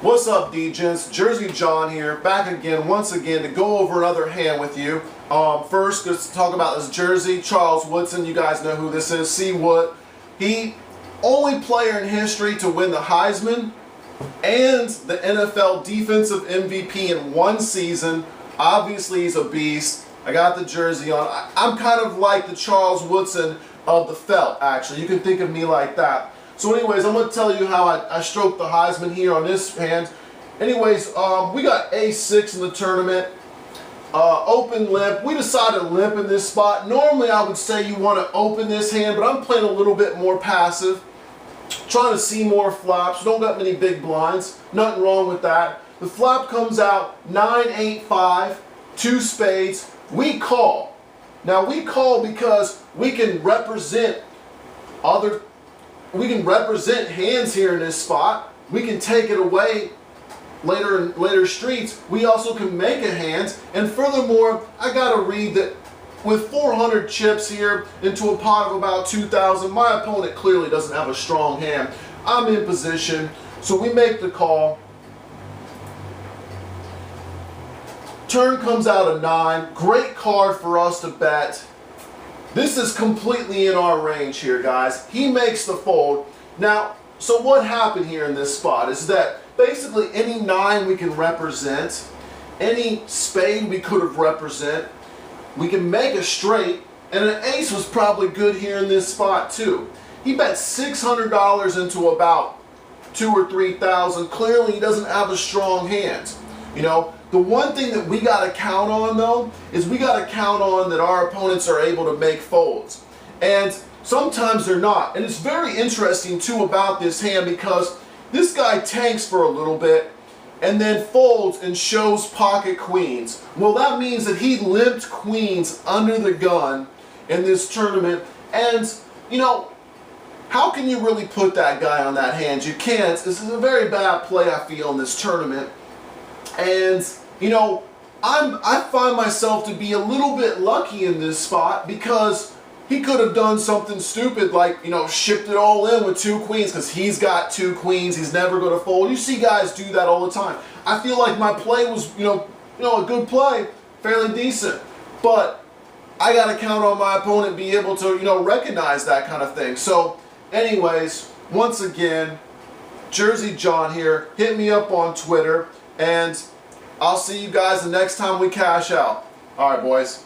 What's up, D-Gents? Jersey John here, back again, once again, to go over another hand with you. First, let's talk about this jersey. Charles Woodson, you guys know who this is. C. Wood. He, only player in history to win the Heisman and the NFL Defensive MVP in one season. Obviously, he's a beast. I got the jersey on. I'm kind of like the Charles Woodson of the felt, actually. You can think of me like that. So anyways, I'm going to tell you how I stroked the Heisman here on this hand. Anyways, we got A6 in the tournament. Open limp. We decided limp in this spot. Normally I would say you want to open this hand, but I'm playing a little bit more passive. Trying to see more flops. Don't got many big blinds. Nothing wrong with that. The flop comes out 9-8-5, 2 spades. We call. Now we call because we can represent hands here in this spot. We can take it away later in later streets. We also can make a hand. And furthermore, I gotta read that with 400 chips here into a pot of about 2,000, my opponent clearly doesn't have a strong hand. I'm in position, so we make the call. Turn comes out a 9. Great card for us to bet. This is completely in our range here, guys. He makes the fold. Now, so what happened here in this spot is that basically any 9 we can represent, any spade we could have represent, we can make a straight, and an ace was probably good here in this spot too. He bet $600 into about 2,000 or 3,000. Clearly he doesn't have a strong hand. You know, the one thing that we got to count on though is we got to count on that our opponents are able to make folds. And sometimes they're not. And it's very interesting too about this hand because this guy tanks for a little bit and then folds and shows pocket queens. Well, that means that he limped queens under the gun in this tournament. And, you know, how can you really put that guy on that hand? You can't. This is a very bad play, I feel, in this tournament. And, you know, I find myself to be a little bit lucky in this spot because he could have done something stupid like, you know, shipped it all in with 2 queens because he's got 2 queens. He's never going to fold. You see guys do that all the time. I feel like my play was, you know, a good play, fairly decent. But I got to count on my opponent being able to, you know, recognize that kind of thing. So, anyways, once again, Jersey John here. Hit me up on Twitter. And I'll see you guys the next time we cash out. All right, boys.